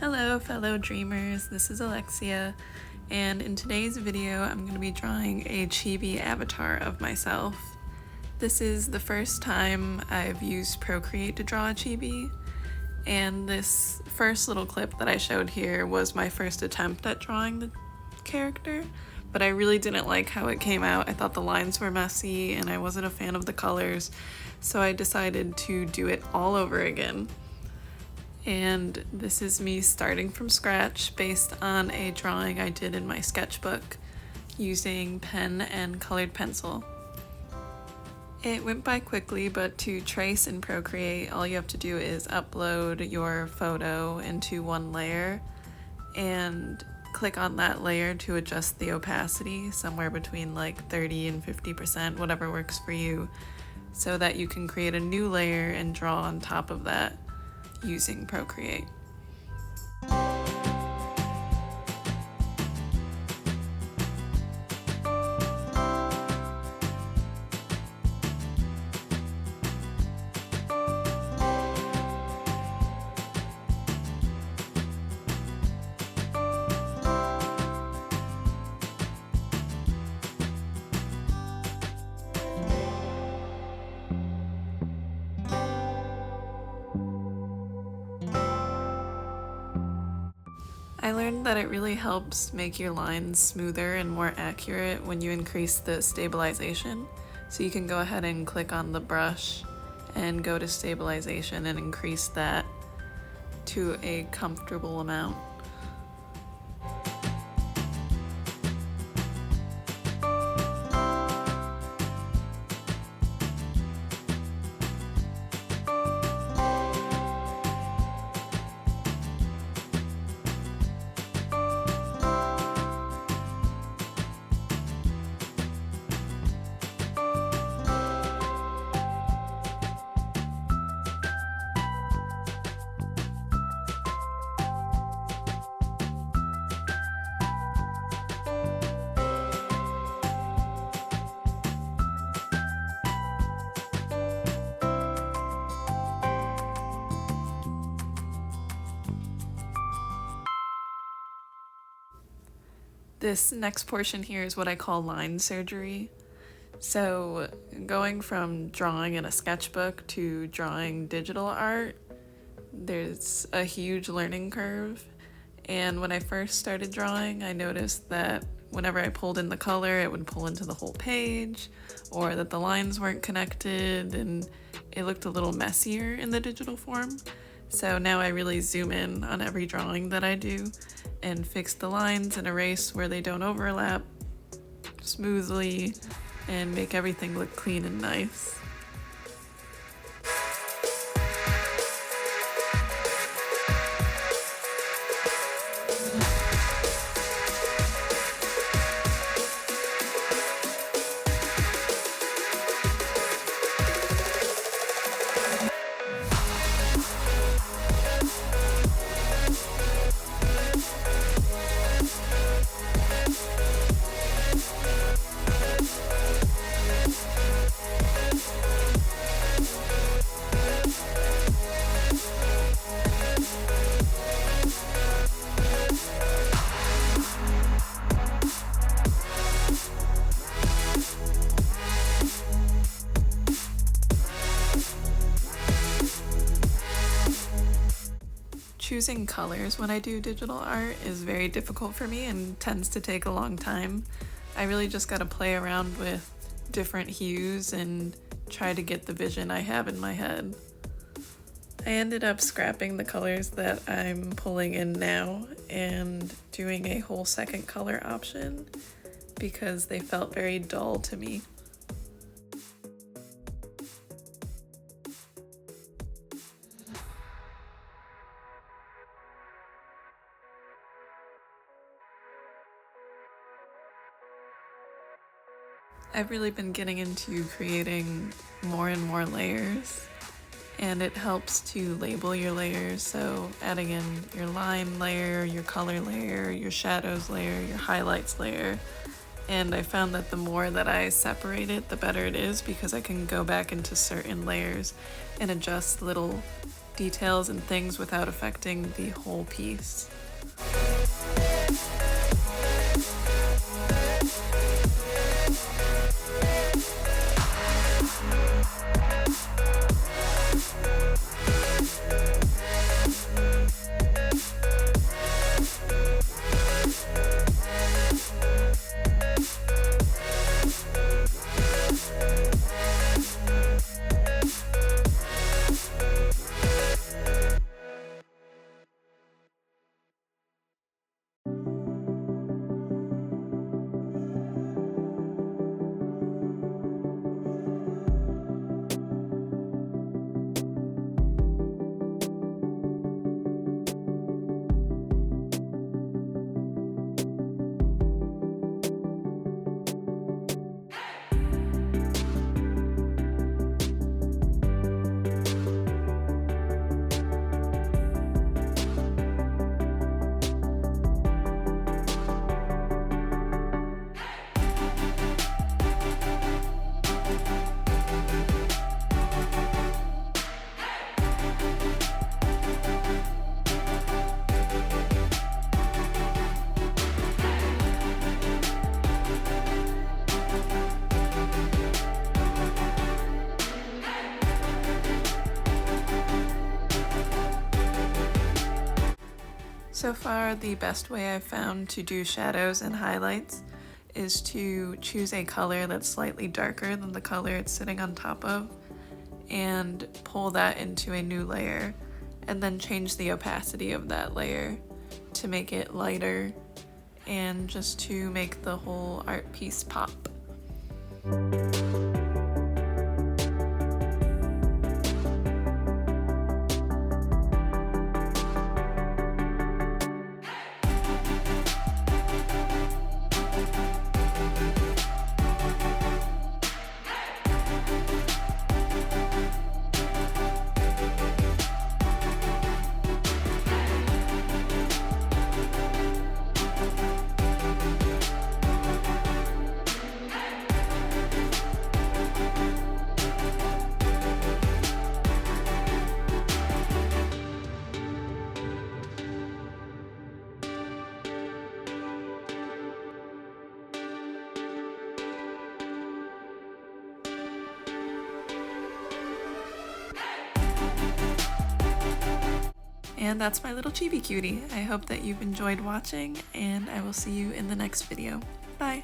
Hello fellow dreamers, this is Alexia, and in today's video I'm going to be drawing a chibi avatar of myself. This is the first time I've used Procreate to draw a chibi, and this first little clip that I showed here was my first attempt at drawing the character, but I really didn't like how it came out. I thought the lines were messy and I wasn't a fan of the colors, so I decided to do it all over again. And this is me starting from scratch based on a drawing I did in my sketchbook using pen and colored pencil. It went by quickly, but to trace in Procreate, all you have to do is upload your photo into one layer and click on that layer to adjust the opacity somewhere between like 30 and 50%, whatever works for you, so that you can create a new layer and draw on top of that using Procreate. I learned that it really helps make your lines smoother and more accurate when you increase the stabilization. So you can go ahead and click on the brush and go to stabilization and increase that to a comfortable amount. This next portion here is what I call line surgery. So going from drawing in a sketchbook to drawing digital art, there's a huge learning curve. And when I first started drawing, I noticed that whenever I pulled in the color, it would pull into the whole page, or that the lines weren't connected, and it looked a little messier in the digital form. So now I really zoom in on every drawing that I do and fix the lines and erase where they don't overlap smoothly and make everything look clean and nice. Choosing colors when I do digital art is very difficult for me and tends to take a long time. I really just gotta play around with different hues and try to get the vision I have in my head. I ended up scrapping the colors that I'm pulling in now and doing a whole second color option because they felt very dull to me. I've really been getting into creating more and more layers, and it helps to label your layers, so adding in your line layer, your color layer, your shadows layer, your highlights layer, and I found that the more that I separate it, the better it is because I can go back into certain layers and adjust little details and things without affecting the whole piece. So far, the best way I've found to do shadows and highlights is to choose a color that's slightly darker than the color it's sitting on top of and pull that into a new layer, and then change the opacity of that layer to make it lighter and just to make the whole art piece pop. And that's my little chibi cutie. I hope that you've enjoyed watching, and I will see you in the next video. Bye!